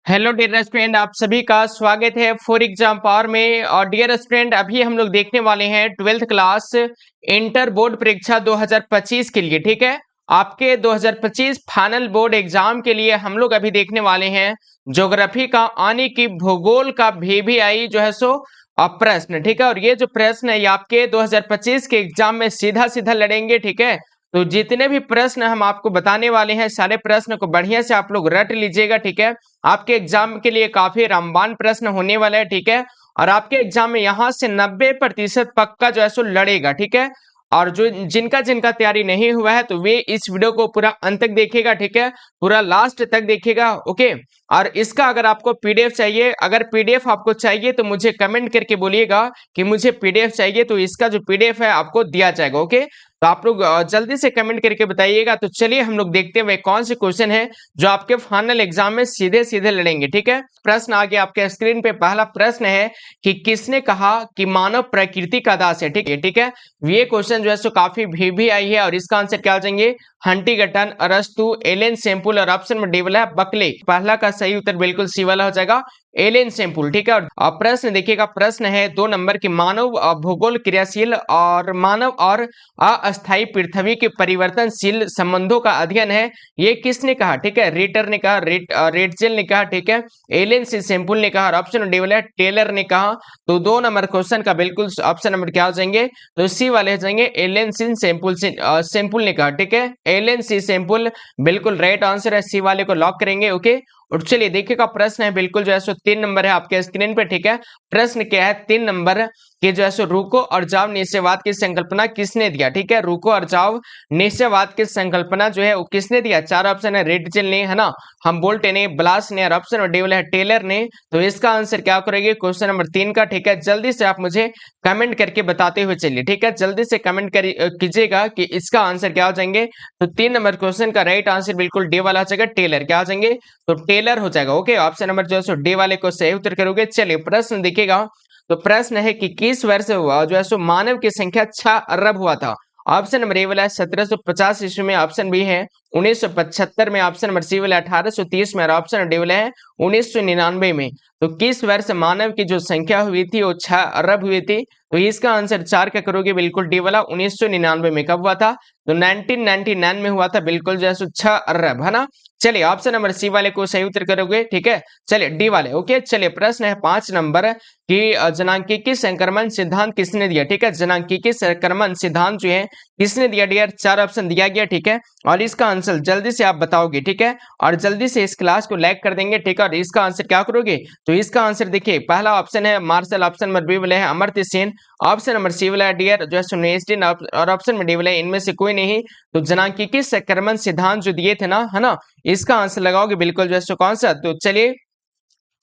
Hello dear student, आप सभी का स्वागत है फॉर एग्जाम पावर में। और डियर स्टूडेंट, अभी हम लोग देखने वाले हैं 12th क्लास इंटर बोर्ड परीक्षा 2025 के लिए। ठीक है, आपके 2025 फाइनल बोर्ड एग्जाम के लिए हम लोग अभी देखने वाले हैं ज्योग्राफी का यानी कि भूगोल का VVI जो है सो प्रश्न। ठीक है, और ये जो प्रश्न है ये आपके 2025 के एग्जाम में सीधा सीधा लड़ेंगे। ठीक है, तो जितने भी प्रश्न हम आपको बताने वाले हैं सारे प्रश्न को बढ़िया से आप लोग रट लीजिएगा। ठीक है, आपके एग्जाम के लिए काफी रामबाण प्रश्न होने वाला है। ठीक है, और आपके एग्जाम में यहाँ से 90% पक्का जो है सो लड़ेगा। ठीक है, और जो जिनका जिनका तैयारी नहीं हुआ है तो वे इस वीडियो को पूरा अंत तक देखिएगा। ठीक है, पूरा लास्ट तक देखिएगा। ओके, और इसका अगर आपको PDF चाहिए, अगर PDF आपको चाहिए तो मुझे कमेंट करके बोलिएगा कि मुझे PDF चाहिए, तो इसका जो PDF है आपको दिया जाएगा। ओके, तो आप लोग जल्दी से कमेंट करके बताइएगा। तो चलिए हम लोग देखते हैं कौन से क्वेश्चन है जो आपके फाइनल एग्जाम में सीधे सीधे लड़ेंगे। ठीक है, प्रश्न आगे आपके स्क्रीन पे पहला प्रश्न है कि किसने कहा कि मानव प्रकृति का दास है। ठीक है, ठीक है, ये क्वेश्चन जो है सो काफी VVI है और इसका आंसर क्या हो जाएंगे? हंटिंगटन, अरस्तु, एलन सेम्पुल और ऑप्शन में डी वाला है बकले। पहला का सही उत्तर बिल्कुल सी वाला हो जाएगा, एलन सेम्पुल। ठीक है, और प्रश्न देखिएगा, प्रश्न है 2 नंबर की मानव भूगोल क्रियाशील और मानव और अस्थायी पृथ्वी के परिवर्तनशील संबंधों का अध्ययन है, ये किसने कहा? ठीक है, रीटर ने कहा, रेटजेल ने कहा। ठीक है, एलन सी सेम्पुल ने कहा और ऑप्शन डी वाला है टेलर ने कहा। तो 2 नंबर क्वेश्चन का बिल्कुल ऑप्शन नंबर क्या हो जाएंगे? तो सी वाले हो जाएंगे एलन सी सेम्पुल ने कहा। ठीक है, एलन सी सेम्पुल बिल्कुल राइट आंसर है, सी वाले को लॉक करेंगे। ओके, और चलिए देखिएगा, प्रश्न है बिल्कुल जो है सो 3 नंबर है आपके स्क्रीन पे। ठीक है, प्रश्न क्या है 3 नंबर कि जो है सो रुको और जाओ निश्चयवाद की संकल्पना किसने दिया? ठीक है, रुको और जाओ निश्चयवाद की संकल्पना जो है वो किसने दिया? 4 ऑप्शन है, रेटजेल ने, है ना, हमबोल्ट ने, ब्लास ने और ऑप्शन डी वाला है टेलर ने। तो इसका आंसर क्या करेंगे क्वेश्चन नंबर 3 का? ठीक है, जल्दी से आप मुझे कमेंट करके बताते हुए चलिए। ठीक है, जल्दी से कमेंट कीजिएगा कि इसका आंसर क्या हो जाएंगे। तो 3 नंबर क्वेश्चन का राइट आंसर बिल्कुल डी वाला हो जाएगा, टेलर। क्या हो जाएंगे? तो टेलर हो जाएगा। ओके, ऑप्शन नंबर जो है सो डी वाले को सही उत्तर करोगे। चलिए प्रश्न देखिएगा, तो प्रश्न है कि किस वर्ष हुआ जो है सो मानव की संख्या 6 अरब हुआ था? ऑप्शन नंबर ए वाला है 1750 ईस्वी में, ऑप्शन बी है 1975 में, ऑप्शन नंबर सी वाला है 1830 में और ऑप्शन डी वाला है 1999 में। तो किस वर्ष मानव की जो संख्या हुई थी वो 6 अरब हुई थी? तो इसका आंसर 4 का करोगे, बिल्कुल डी वाला 1999 में। कब हुआ था? तो 1999 में हुआ था, बिल्कुल जो है सो 6 अरब, है ना। चलिए ऑप्शन नंबर सी वाले को सही उत्तर करोगे। ठीक है, चलिए डी वाले। ओके, चलिए प्रश्न है 5 नंबर कि जनांकीय संक्रमण सिद्धांत किसने दिया? ठीक है, जनांकीय संक्रमण सिद्धांत जो है किसने दिया डियर? 4 ऑप्शन दिया गया। ठीक है, और इसका आंसर जल्दी से आप बताओगे। ठीक है, और जल्दी से इस क्लास को लाइक कर देंगे। ठीक है, और इसका आंसर क्या करोगे? तो इसका आंसर देखिए, पहला ऑप्शन है मार्शल, ऑप्शन नंबर बी वाला है Amartya Sen, option number C वाला है डियर जो है सुनेस्टिन और ऑप्शन में डी वाला है इनमें से कोई नहीं। तो जनांकीय संक्रमण सिद्धांत जो दिए थे ना, है ना, इसका आंसर लगाओगे बिल्कुल जो है सो कौन सा? तो चलिए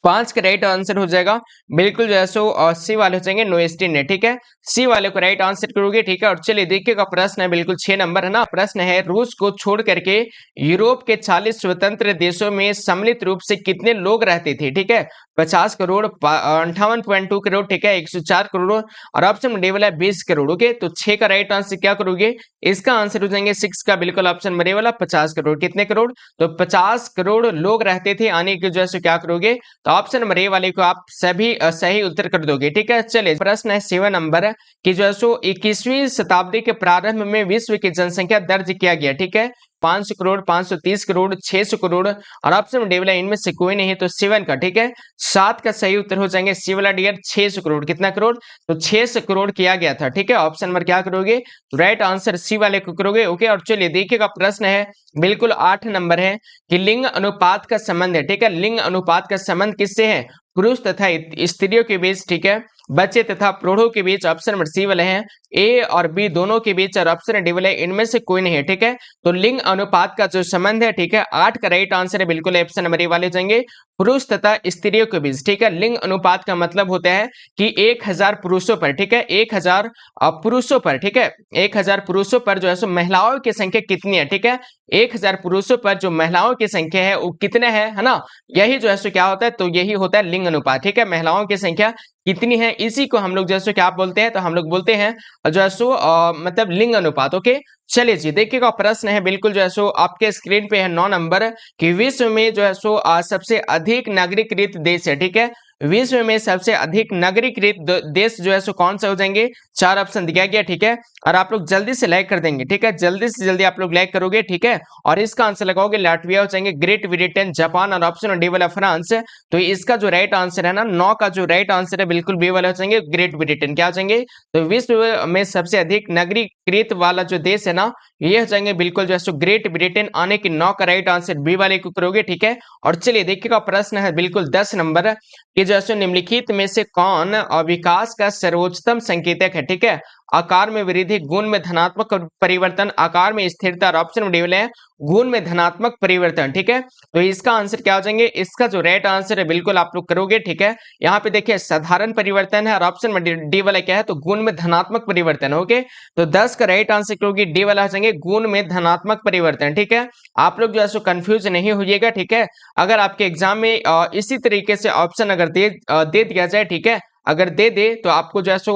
5 का राइट आंसर हो जाएगा बिल्कुल जो है सो सी वाले हो जाएंगे नोएस्टिन ने। ठीक है, सी वाले को राइट आंसर करोगे। ठीक है, और चलिए देखिएगा, प्रश्न है बिल्कुल 6 नंबर, है ना। प्रश्न है रूस को छोड़ करके यूरोप के 40 स्वतंत्र देशों में सम्मिलित रूप से कितने लोग रहते थे? ठीक है, 50 करोड़, 58.2 करोड़, ठीक है, 104 करोड़ और ऑप्शन डी वाला 20 करोड़। ओके, तो 6 का राइट आंसर क्या करोगे? इसका आंसर हो जाएंगे 6 का बिल्कुल ऑप्शन बी वाला 50 करोड़। कितने करोड़? तो 50 करोड़ लोग रहते थे, आने की वजह से क्या करोगे? तो ऑप्शन नंबर ए वाले को आप सभी सही उत्तर कर दोगे। ठीक है, चलिए प्रश्न है 7 नंबर कि जो है सो 21वीं शताब्दी के प्रारंभ में विश्व की जनसंख्या दर्ज किया गया। ठीक है, 500 करोड़, 530 करोड़, 600 करोड़ और ऑप्शन डी वाला इनमें से कोई नहीं, तो 7 का। ठीक है, 7 का सही उत्तर हो जाएंगे सी वाला डियर 600 करोड़। कितना करोड़? तो 600 करोड़ किया गया था। ठीक है, ऑप्शन नंबर क्या करोगे? तो राइट आंसर सी वाले को करोगे। ओके, और चलिए देखिएगा, प्रश्न है बिल्कुल 8 नंबर है कि लिंग अनुपात का संबंध है। ठीक है, लिंग अनुपात का संबंध किससे है? पुरुष तथा स्त्रियों के बीच। ठीक है, बच्चे तथा प्रौढ़ों के बीच, ऑप्शन नंबर सी वाले हैं ए और बी दोनों के बीच और ऑप्शन डी वाले इनमें से कोई नहीं है। ठीक है, तो लिंग अनुपात का जो संबंध है, ठीक है, 8 का राइट आंसर है बिल्कुल ऑप्शन नंबर ए वाले जाएंगे, पुरुष तथा स्त्रियों के बीच। ठीक है, लिंग अनुपात का मतलब होता है कि 1000 पुरुषों पर, ठीक है, 1000 पुरुषों पर, ठीक है, 1000 पुरुषों पर जो है सो महिलाओं की संख्या कितनी है? ठीक है, 1000 पुरुषों पर जो महिलाओं की संख्या है वो कितने है ना, यही जो है सो क्या होता है? तो यही होता है लिंग अनुपात। ठीक है, महिलाओं की संख्या कितनी है, इसी को हम लोग जैसे क्या बोलते हैं? तो हम लोग बोलते हैं जो है सो मतलब लिंग अनुपात। ओके, चलिए जी, देखिएगा प्रश्न है बिल्कुल जो है सो आपके स्क्रीन पे है 9 नंबर कि विश्व में जो है सो सबसे अधिक नागरिकृत देश है, ठीक है। विश्व में सबसे अधिक नागरिकृत देश जो है सो कौन सा हो जाएंगे, 4 ऑप्शन दिया गया, ठीक है। और आप लोग जल्दी से लाइक कर देंगे, ठीक है, जल्दी से जल्दी आप लोग लाइक करोगे, ठीक है। और इसका आंसर लगाओगे लाटविया हो जाएंगे, ग्रेट ब्रिटेन, जापान और ऑप्शन डी वाला फ्रांस। तो इसका जो राइट आंसर है ना 9 का जो राइट आंसर है बिल्कुल बी वाला हो जाएंगे, ग्रेट ब्रिटेन। क्या हो जाएंगे, तो विश्व में सबसे अधिक नागरिकृत वाला जो देश है ना ये हो जाएंगे बिल्कुल जो है सो ग्रेट ब्रिटेन। आने की 9 का राइट आंसर बी वाले को करोगे, ठीक है। और चलिए देखिएगा प्रश्न है बिल्कुल 10 नंबर कि जो है सो निम्नलिखित में से कौन विकास का सर्वोच्चतम संकेतक है, ठीक है। आकार में वृद्धि, गुण में धनात्मक परिवर्तन, आकार में स्थिरता और ऑप्शन में है गुण में धनात्मक परिवर्तन, ठीक है। तो इसका आंसर क्या हो जाएंगे, इसका जो राइट आंसर है बिल्कुल आप लोग करोगे, ठीक है। यहाँ पे देखिए साधारण परिवर्तन है और ऑप्शन में डी वाला क्या है, तो गुण में धनात्मक परिवर्तन। ओके, तो 10 का राइट आंसर करोगे डी वाला हो जाएंगे गुण में धनात्मक परिवर्तन, ठीक है। आप लोग जो है सो कंफ्यूज नहीं होइएगा, ठीक है। अगर आपके एग्जाम में इसी तरीके से ऑप्शन अगर दे दिया जाए, ठीक है, अगर दे दे तो आपको जो है सो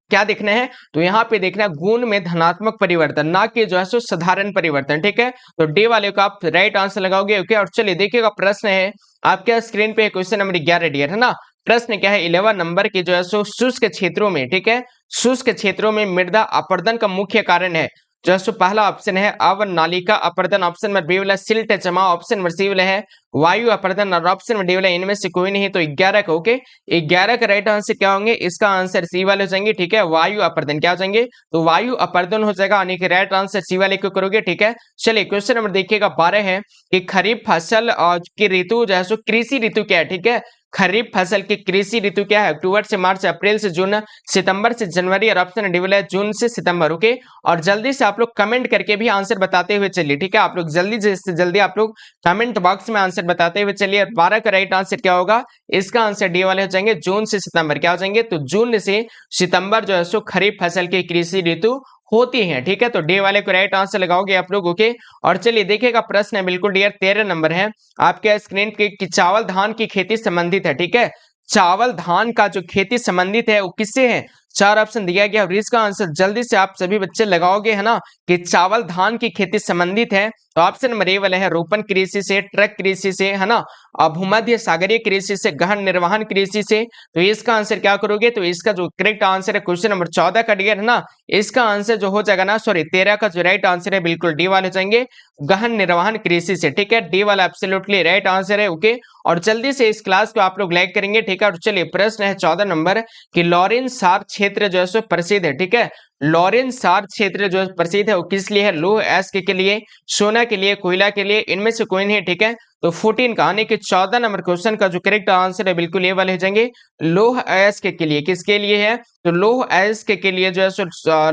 क्या देखना है, तो यहाँ पे देखना है गुण में धनात्मक परिवर्तन, ना कि जो है सो साधारण परिवर्तन, ठीक है। तो डी वाले को आप राइट आंसर लगाओगे। ओके, और चलिए देखिएगा प्रश्न है आपके स्क्रीन पे क्वेश्चन नंबर 11 डियर है ना। प्रश्न क्या है 11 नंबर की जो है सो शुष्क क्षेत्रों में, ठीक है, शुष्क क्षेत्रों में मृदा अपरदन का मुख्य कारण है। जो है सो पहला ऑप्शन है अवनालिका अपरदन, ऑप्शन नंबर बी वाला सिल्ट जमा, ऑप्शन नंबर सी वाला है वायु अपरदन और ऑप्शन नंबर डी वाला इनमें से कोई नहीं। तो 11 का ओके, 11 का राइट आंसर क्या होंगे, इसका आंसर सी वाले हो जाएंगे, ठीक है। वायु अपरदन क्या हो जाएंगे, तो वायु अपरदन हो जाएगा, यानी कि राइट आंसर सी वाले को करोगे, ठीक है। चलिए क्वेश्चन नंबर देखिएगा 12 है कि खरीफ फसल की ऋतु जो है सो कृषि ऋतु क्या है, ठीक है। खरीफ फसल की कृषि ऋतु क्या है, अक्टूबर से मार्च, अप्रैल से जून, सितंबर से जनवरी और ऑप्शन डी वाला है जून से सितंबर। ओके, और जल्दी से आप लोग कमेंट करके भी आंसर बताते हुए चलिए, ठीक है। आप लोग जल्दी से जल्दी आप लोग कमेंट बॉक्स में आंसर बताते हुए चलिए। 12 का राइट आंसर क्या होगा, इसका आंसर डी वाले हो जाएंगे जून से सितंबर। क्या हो जाएंगे, तो जून से सितंबर जो है सो खरीफ फसल की कृषि ऋतु होती है, ठीक है। तो डी वाले को राइट आंसर लगाओगे आप लोग। ओके, और चलिए देखिएगा प्रश्न है बिल्कुल डियर 13 नंबर है आपके स्क्रीन पे कि चावल धान की खेती संबंधित है, ठीक है। चावल धान का जो खेती संबंधित है वो किससे है, 4 ऑप्शन दिया गया और इसका आंसर जल्दी से आप सभी बच्चे लगाओगे, है ना, कि चावल धान की खेती संबंधित है। तो ऑप्शन नंबर ए वाला है रोपण कृषि से, ट्रक कृषि से, है ना, भूमध्य सागरीय कृषि से, गहन निर्वहन कृषि से। तो इसका आंसर क्या करोगे, तो इसका जो करेक्ट आंसर है क्वेश्चन नंबर 14 का डियर है ना, इसका आंसर जो हो जाएगा ना, सॉरी 13 का जो राइट आंसर है बिल्कुल डी वाले हो जाएंगे गहन निर्वहन कृषि से, ठीक है। डी वाला एब्सोल्युटली राइट आंसर है। ओके, और जल्दी से इस क्लास को आप लोग लाइक करेंगे, ठीक है। और चलिए प्रश्न है 14 नंबर कि लॉरेंस सार क्षेत्र जो है सो प्रसिद्ध है, ठीक है। लॉरेंस सार क्षेत्र जो प्रसिद्ध है वो किस लिए है, लौह अयस्क के लिए, सोना के लिए, कोयला के लिए, इनमें से कोई नहीं है, ठीक है। तो 14 का यानी कि 14 नंबर क्वेश्चन का जो करेक्ट आंसर है बिल्कुल ये वाले हो जाएंगे लौह अयस्क के लिए। किसके लिए है, तो लौह अयस्क के लिए जो है सो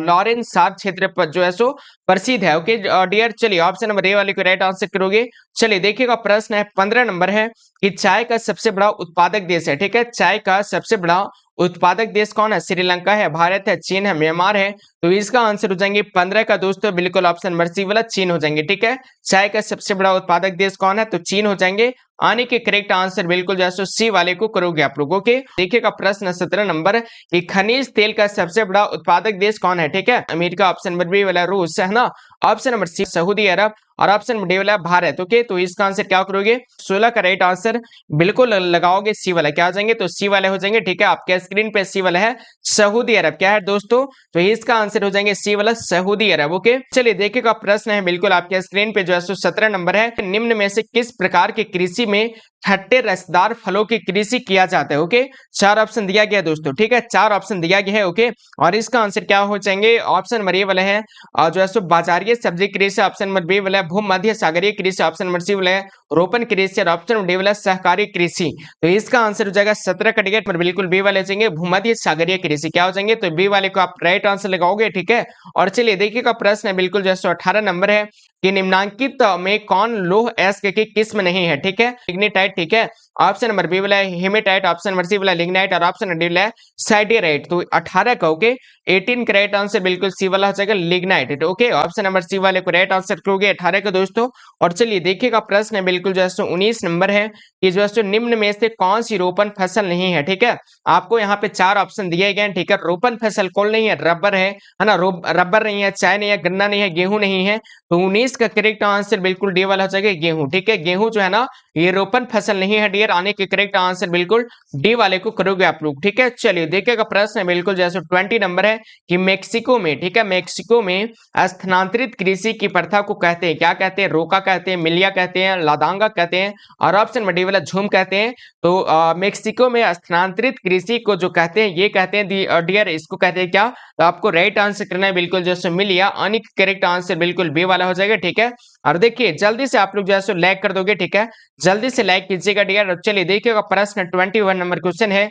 लॉरेंस सार क्षेत्र पर जो है सो प्रसिद्ध है। ओके डियर, चलिए ऑप्शन नंबर ए वाले को राइट आंसर करोगे। चलिए देखिएगा प्रश्न है 15 नंबर है कि चाय का सबसे बड़ा उत्पादक देश है, ठीक है। चाय का सबसे बड़ा उत्पादक देश कौन है, श्रीलंका है, भारत है, चीन है, म्यांमार है। तो इसका आंसर हो जाएंगे 15 का दोस्तों बिल्कुल ऑप्शन नंबर सी वाला चीन हो जाएंगे, ठीक है। चाय का सबसे बड़ा उत्पादक देश कौन है, तो चीन हो जाएंगे। आने के करेक्ट आंसर बिल्कुल जो है सी वाले को करोगे आप लोगों के। देखिएगा प्रश्न 17 नंबर कि खनिज तेल का सबसे बड़ा उत्पादक देश कौन है, ठीक है। अमेरिका, ऑप्शन नंबर बी वाला रूस, है ना, ऑप्शन नंबर सी सऊदी अरब और ऑप्शन नंबर डी वाला भारत। ओके, तो इसका आंसर क्या करोगे, 16 का राइट आंसर बिल्कुल लगाओगे सी वाला। क्या हो जाएंगे, तो सी वाले हो जाएंगे, ठीक है। आपके स्क्रीन पे सी वाला है सऊदी अरब। क्या है दोस्तों, तो इसका आंसर हो जाएंगे सी वाला सऊदी अरब। ओके, चलिए देखिएगा प्रश्न है बिल्कुल आपके स्क्रीन पे जो है 17 नंबर है, निम्न में से किस प्रकार की कृषि में खट्टे रसदार फलों की कृषि किया जाता है। ओके, 4 ऑप्शन दिया गया दोस्तों, ठीक है, 4 ऑप्शन दिया गया है। ओके, और इसका आंसर क्या हो जाएंगे, ऑप्शन नंबर ए वाला है जो है बाजारीय सब्जी कृषि, ऑप्शन नंबर बी वाला है भूमध्य सागरीय कृषि, ऑप्शन नंबर सी वाला है रोपण कृषि और ऑप्शन नंबर डी वाला सहकारी कृषि। तो इसका आंसर हो जाएगा 17 का टिकट पर बिल्कुल बी वाले जाएंगे भूमध्य सागरीय कृषि। क्या हो जाएंगे, तो बी वाले को आप राइट आंसर लगाओगे, ठीक है। और चलिए देखिएगा प्रश्न है बिल्कुल जो है 18 नंबर है कि निम्नांकित में कौन लौह अयस्क की किस्म नहीं है, ठीक है। लिग्नाइट, ठीक है, ऑप्शन नंबर बी वाला है हेमेटाइट, ऑप्शन नंबर सी वाला लिग्नाइट और ऑप्शन नंबर डी वाला है साइडेराइट। तो 18 का ओके, 18 का राइट आंसर बिल्कुल सी वाला हो जाएगा lignite. Okay, option number C वाले को राइट आंसर करोगे 18 रहेगा दोस्तों। और चलिए देखिएगा प्रश्न है बिल्कुल जो है सो 19 नंबर है कि जो है सो निम्न में से कौन सी रोपण फसल नहीं है, ठीक है। आपको यहाँ पे 4 ऑप्शन दिए गए हैं, ठीक है। रोपण फसल कौन नहीं है, रबर है ना, रबर नहीं है, चाय नहीं है, गन्ना नहीं है, गेहूं नहीं है। तो 19 का करेक्ट आंसर बिल्कुल डी वाला हो जाएगा गेहूं, ठीक है। गेहूं जो है ना ये रोपण फसल नहीं है डियर, आने के करेक्ट आंसर बिल्कुल डी वाले को करोगे आप लोग, ठीक है। चलिए देखिएगा प्रश्न है बिल्कुल जैसे 20 नंबर है कि मेक्सिको में, ठीक है, मेक्सिको में स्थानांतरित कृषि की प्रथा को कहते हैं, क्या कहते हैं, रोका कहते हैं, मिलिया कहते हैं, लादांगा कहते हैं और ऑप्शन में डी वाला झूम कहते हैं। तो मेक्सिको में स्थानांतरित कृषि को जो कहते हैं ये कहते हैं डियर, इसको कहते हैं क्या, तो आपको राइट आंसर करना है बिल्कुल जैसे मिलिया, यानी करेक्ट आंसर बिल्कुल बी वाला हो जाएगा, ठीक है। और देखिए जल्दी से आप लोग जैसे लाइक कर दोगे, ठीक है, जल्दी से लाइक कीजिएगा डियर। चलिए देखिएगा प्रश्न 21 नंबर क्वेश्चन है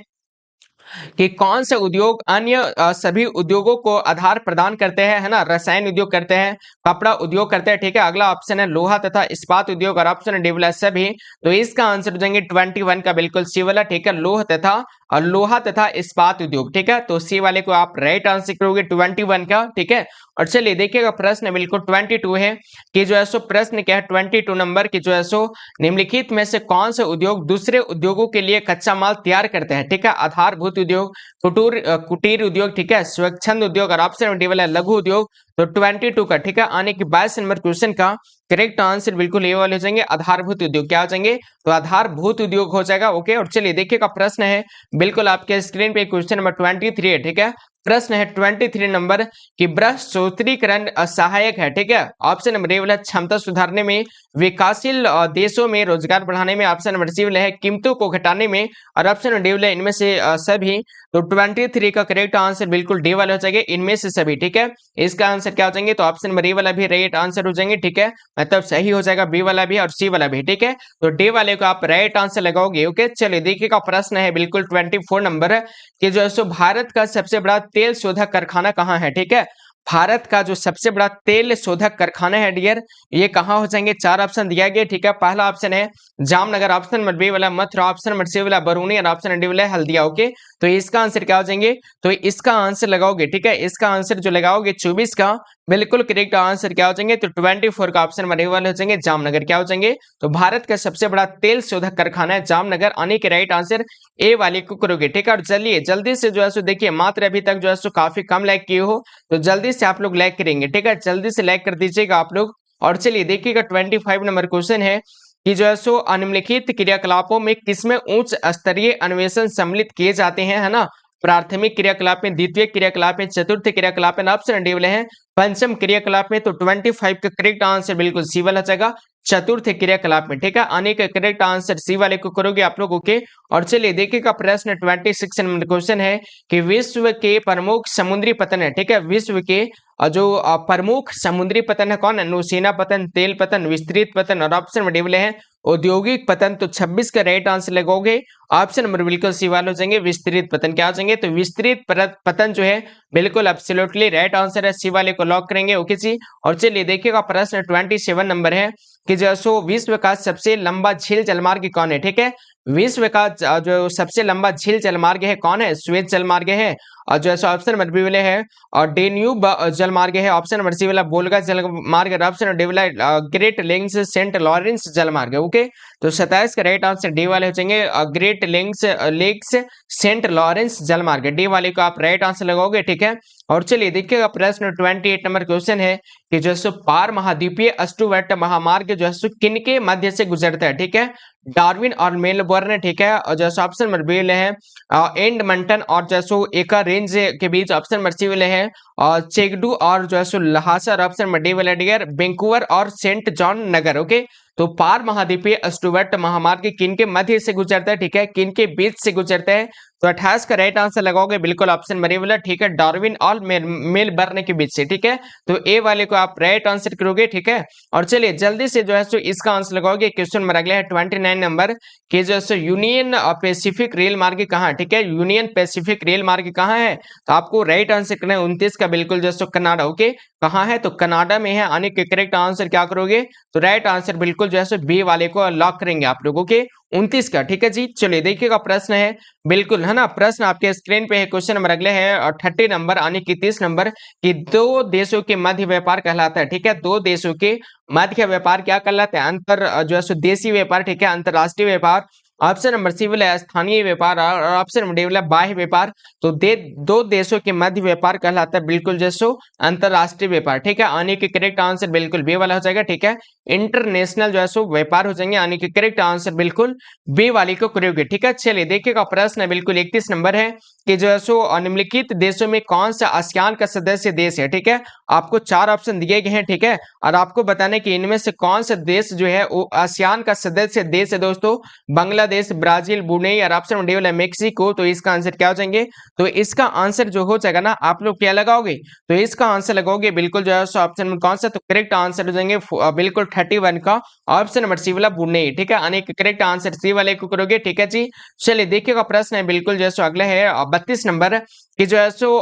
कि कौन से उद्योग अन्य सभी उद्योगों को आधार प्रदान करते हैं, है ना। रसायन उद्योग करते हैं, कपड़ा उद्योग करते हैं, ठीक है। अगला ऑप्शन है लोहा तथा इस्पात उद्योग और ऑप्शन है सभी। तो इसका आंसर हो जाएंगे 21 का बिल्कुल सी वाला, ठीक है, लोहा तथा इस्पात उद्योग, ठीक है। तो सी वाले को आप राइट आंसर करोगे 21 का, ठीक है। और चलिए देखिएगा प्रश्न बिल्कुल 22 है कि जो है सो प्रश्न क्या है 22 नंबर की जो है सो निम्नलिखित में से कौन से उद्योग दूसरे उद्योगों के लिए कच्चा माल तैयार करते हैं, ठीक है। आधारभूत उद्योग, कुटीर उद्योग, ठीक है, स्वच्छंद उद्योग और ऑप्शन डी वाला लघु उद्योग। तो 22 का, ठीक है, आने की 22 नंबर क्वेश्चन का करेक्ट आंसर बिल्कुल ये वाले हो जाएंगे आधारभूत उद्योग, क्या हो जाएंगे, तो आधारभूत उद्योग हो जाएगा, ओके। और चलिए देखिएगा प्रश्न है बिल्कुल आपके स्क्रीन पे क्वेश्चन नंबर 23 है, ठीक है। प्रश्न है 23 नंबर कि बृहस्पतिकरण सहायक है, ठीक है। ऑप्शन नंबर ए वाला क्षमता सुधारने में, विकासशील देशों में रोजगार बढ़ाने में, ऑप्शन नंबर सी वाला है कीमतों को घटाने में और ऑप्शन नंबर डी वाला इनमें से सभी। तो 23 का करेक्ट आंसर बिल्कुल डी वाला हो जाएगा इनमें से सभी, ठीक है। इसका आंसर क्या हो जाएंगे, तो ऑप्शन नंबर ए वाला भी राइट आंसर हो जाएंगे, ठीक है, मतलब सही हो जाएगा बी वाला भी और सी वाला भी, ठीक है। तो डी वाले को आप राइट आंसर लगाओगे, ओके। चलिए देखिएगा प्रश्न है बिल्कुल 24 नंबर कि जो है सो भारत का सबसे बड़ा तेल शोधक कारखाना कहाँ है, ठीक है। भारत का जो सबसे बड़ा तेल शोधक कारखाना है डियर, ये कहाँ हो जाएंगे, 4 ऑप्शन दिया गया, ठीक है। पहला ऑप्शन है जामनगर, ऑप्शन नंबर बी वाला मथुरा, ऑप्शन नंबर सी वाला बरूनी और ऑप्शन डी वाला हल्दिया, ओके। तो इसका आंसर क्या हो जाएंगे, तो इसका आंसर लगाओगे, ठीक है, इसका आंसर जो लगाओगे 24 का बिल्कुल करेक्ट आंसर क्या हो जाएंगे, तो 24 का ऑप्शन नंबर ए वाले हो जाएंगे जामनगर, क्या हो जाएंगे, तो भारत का सबसे बड़ा तेल शोधक कारखाना है जामनगर, आने के राइट आंसर ए वाले को करोगे, ठीक है। और चलिए जल्दी से जो है सो देखिए मात्र अभी तक जो है सो काफी कम लाइक किए हो, तो जल्दी से आप लोग लाइक करेंगे, ठीक है, जल्दी से लाइक कर दीजिएगा आप लोग। और चलिए देखिएगा 25 नंबर क्वेश्चन है कि जो है सो निम्नलिखित क्रियाकलापों में किसमें उच्च स्तरीय अन्वेषण सम्मिलित किए जाते हैं, है ना। प्राथमिक क्रियाकलाप में, द्वितीय क्रियाकलाप में, चतुर्थ क्रियाकलाप में, ऑप्शन डी वाले हैं पंचम क्रियाकलाप में। तो 25 का करेक्ट आंसर बिल्कुल सी वाला जाएगा चतुर्थ क्रियाकलाप में, ठीक है, आने का करेक्ट आंसर सी वाले को करोगे आप लोग, ओके। और चलिए देखिएगा प्रश्न 26 नंबर क्वेश्चन है कि विश्व के प्रमुख समुद्री पतन है, ठीक है, विश्व के जो प्रमुख समुद्री पतन है कौन है, नौसेना पतन, तेल पतन, विस्तृत पतन और ऑप्शन में डी वाले हैं औद्योगिक पतन। तो 26 का राइट आंसर लगाओगे ऑप्शन नंबर बिल्कुल सी वाले हो जाएंगे विस्तृत पतन, क्या हो जाएंगे, तो विस्तृत पतन जो है बिल्कुल एब्सोल्युटली राइट आंसर है, सी वाले को लॉक करेंगे, ओके जी। और चलिए देखिएगा प्रश्न 27 नंबर है कि जो सो विश्व का सबसे लंबा झील जलमार्ग कौन है, ठीक है। विश्व का जो सबसे लंबा झील जलमार्ग है कौन है, स्वेज जलमार्ग है और जो है ऑप्शन नंबर बी वाले है और डेन्यूब जलमार्ग है, ऑप्शन नंबर सी वाला वोल्गा जलमार्ग है, ऑप्शन नंबर डी वाला ग्रेट लिंक्स सेंट लॉरेंस जलमार्ग है, ओके। तो 27 का राइट आंसर डी वाले हो जाएंगे ग्रेट लिंक्स सेंट लॉरेंस जलमार्ग, डी वाले को आप राइट आंसर लगाओगे, ठीक है। और चलिए देखिएगा प्रश्न 28 नंबर क्वेश्चन है कि जो है पार महाद्वीपीय अष्टवट महामार्ग जो है किनके मध्य से गुजरता है, ठीक है, डार्विन और मेलबोर्न, ठीक है, और जैसे ऑप्शन नंबर बी है एंडमंटन और जैसो एका रेंज के बीच, ऑप्शन नंबर सी वाले हैं और चेगडू और जो है लहासा और ऑप्शन नंबर डी वाले डियर वैंकूवर और सेंट जॉन नगर, ओके। तो पार महाद्वीपीय अष्टवट महामार्ग किनके मध्य से गुजरता है, ठीक है, किनके बीच से गुजरता है, तो 28 का राइट आंसर लगाओगे बिल्कुल ऑप्शन मरी वाला, ठीक है, डार्विन और मेलबर्न के बीच से, ठीक है। तो ए वाले को आप राइट आंसर करोगे, ठीक है। और चलिए जल्दी से जो है सो इसका आंसर लगाओगे। क्वेश्चन नंबर अगला है 29 नंबर कि जो है यूनियन पैसिफिक रेल मार्ग कहाँ है, ठीक है, यूनियन पैसिफिक रेल मार्ग कहाँ है, तो आपको राइट आंसर करना है 29 का का बिल्कुल जैसे कनाडा। ओके, कहाँ है तो कनाडा में है। आने के करेक्ट आंसर क्या करोगे तो राइट आंसर बिल्कुल जैसे बी वाले को लॉक करेंगे आप लोगों के 29 का। ठीक है जी, चलिए देखिएगा प्रश्न है बिल्कुल है ना। प्रश्न आपके स्क्रीन पे है। क्वेश्चन नंबर अगले है 30 नंबर यानी कि 30 नंबर कि दो देशों के मध्य व्यापार कहलाता है। ठीक है, दो देशों के मध्य व्यापार क्या कहलाता है अंतर जो है देशी व्यापार। ठीक है, अंतरराष्ट्रीय व्यापार। ऑप्शन नंबर सी वाला है स्थानीय व्यापार और ऑप्शन नंबर डी वाला बाह्य व्यापार। तो दो देशों के मध्य व्यापार कहलाता है बिल्कुल जैसो अंतरराष्ट्रीय व्यापार। ठीक है, आने के करेक्ट आंसर बिल्कुल बी वाला हो जाएगा। ठीक है, इंटरनेशनल जो है सो व्यापार हो जाएंगे। आने के करेक्ट आंसर बिल्कुल बी वाली को करोगे। ठीक है, चलिए देखिएगा प्रश्न है बिल्कुल 31 नंबर है कि जो है सो निम्नलिखित देशों में कौन सा आसियान का सदस्य देश है। ठीक है, आपको 4 ऑप्शन दिए गए हैं। ठीक है, और आपको बताने कि इनमें से कौन सा देश जो है वो आसियान का सदस्य देश है दोस्तों। बांग्लादेश, ब्राजील, ब्रुनेई और ऑप्शन डी वाला मेक्सिको। तो इसका आंसर क्या हो जाएंगे तो इसका आंसर जो हो जाएगा ना आप लोग क्या लगाओगे तो इसका आंसर लगाओगे बिल्कुल जो है सो ऑप्शन में कौन सा तो करेक्ट आंसर हो जाएंगे बिल्कुल 31 का ऑप्शन नंबर सी वाला ब्रुनेई। ठीक है, यानी कि करेक्ट आंसर सी वाले को करोगे। ठीक है जी, चलिए देखिएगा प्रश्न है बिल्कुल जो है सो अगला है 32 नंबर कि जो है सो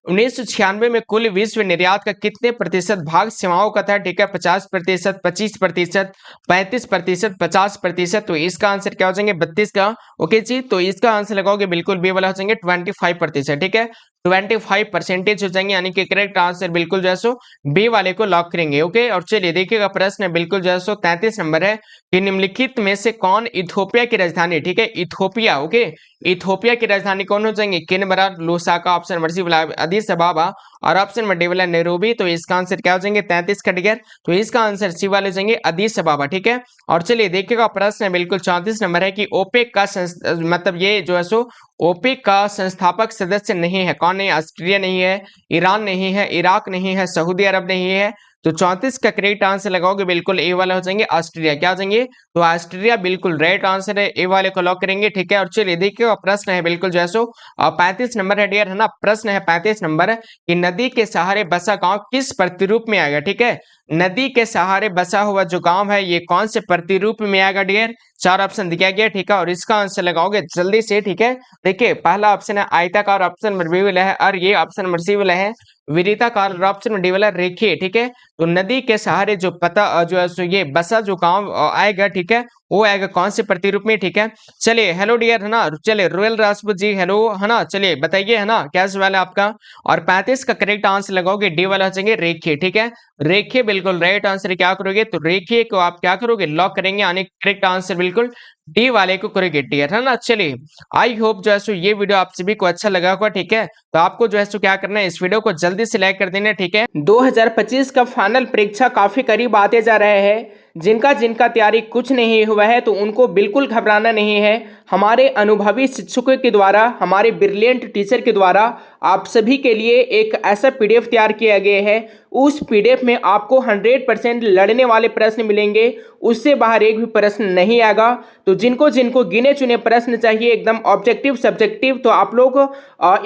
1996 में कुल विश्व निर्यात का कितने प्रतिशत भाग सेवाओं का था। ठीक है, 50%, 25%, 35%, 50%। तो इसका आंसर क्या हो जाएंगे 32 का। ओके जी, तो इसका आंसर लगाओगे बिल्कुल बी वाला हो जाएंगे 25%। ठीक है, 25% हो जाएंगे, यानी कि करेक्ट आंसर बिल्कुल जो है सो बी वाले को लॉक करेंगे। ओके, और चलिए देखिएगा प्रश्न है बिल्कुल जो है सो 33 नंबर है कि निम्नलिखित में से कौन इथोपिया की राजधानी। ठीक है, इथोपिया। ओके, इथोपिया की राजधानी कौन हो जाएंगे Canberra, Lusaka, option number C वाला अदीस अबाबा और ऑप्शन नंबर डी वाला नैरोबी। तो इसका आंसर क्या हो जाएंगे 33 का डिगर। तो इसका आंसर सी वाले जाएंगे अदीस अबाबा। ठीक है, और चलिए देखिएगा प्रश्न है बिल्कुल 34 नंबर है कि ओपेक का मतलब ये जो है सो ओपेक का संस्थापक सदस्य नहीं है। कौन नहीं, ऑस्ट्रेलिया नहीं है, ईरान नहीं है, इराक नहीं है, सऊदी अरब नहीं है। तो 34 का करेक्ट आंसर लगाओगे बिल्कुल ए वाला हो जाएंगे ऑस्ट्रेलिया। क्या हो जाएंगे तो ऑस्ट्रेलिया बिल्कुल राइट आंसर है, ए वाले को लॉक करेंगे। ठीक है, और चलिए देखिए प्रश्न है बिल्कुल जो है सो 35 नंबर है डियर है ना। प्रश्न है 35 नंबर कि नदी के सहारे बसा गांव किस प्रतिरूप में आएगा। ठीक है, नदी के सहारे बसा हुआ जो गांव है ये कौन से प्रतिरूप में आएगा डियर। 4 ऑप्शन दिया गया। ठीक है, और इसका आंसर लगाओगे जल्दी से। ठीक है, देखिए पहला ऑप्शन है आयताकार, ऑप्शन नंबर बी वाला है, और ये ऑप्शन नंबर सी वाला है विरिताकार, ऑप्शन नंबर डी वाला रेखीय। ठीक है, तो नदी के सहारे जो पता जो है सो ये बसा जो गांव आएगा। ठीक है, वो आएगा कौन से प्रतिरूप में। ठीक है, चलिए हेलो डियर है ना, चलिए रोयल राजपूत जी हेलो है ना, चलिए बताइए है ना क्या सवाल है आपका। और 35 का करेक्ट आंसर लगाओगे डी वाला हो जाएंगे रेखीय। ठीक है, रेखीय बिल्कुल राइट आंसर क्या करोगे तो रेखीय को आप क्या करोगे लॉक करेंगे, यानी करेक्ट आंसर बिल्कुल डी वाले को करोगे डियर है ना। चलिए आई होप जो है सो ये वीडियो आप सभी को अच्छा लगा होगा। ठीक है, तो आपको जो है सो क्या करना है इस वीडियो को जल्दी से लाइक कर देना। ठीक है, 2025 का फाइनल परीक्षा काफी करीब आते जा रहे हैं। जिनका तैयारी कुछ नहीं हुआ है तो उनको बिल्कुल घबराना नहीं है। हमारे अनुभवी शिक्षकों के द्वारा, हमारे ब्रिलियंट टीचर के द्वारा आप सभी के लिए एक ऐसा पीडीएफ तैयार किया गया है। उस पीडीएफ में आपको 100% लड़ने वाले प्रश्न मिलेंगे, उससे बाहर एक भी प्रश्न नहीं आएगा। तो जिनको गिने चुने प्रश्न चाहिए एकदम ऑब्जेक्टिव सब्जेक्टिव, तो आप लोग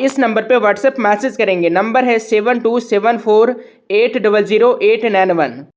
इस नंबर पे व्हाट्सएप मैसेज करेंगे। नंबर है 7274800891।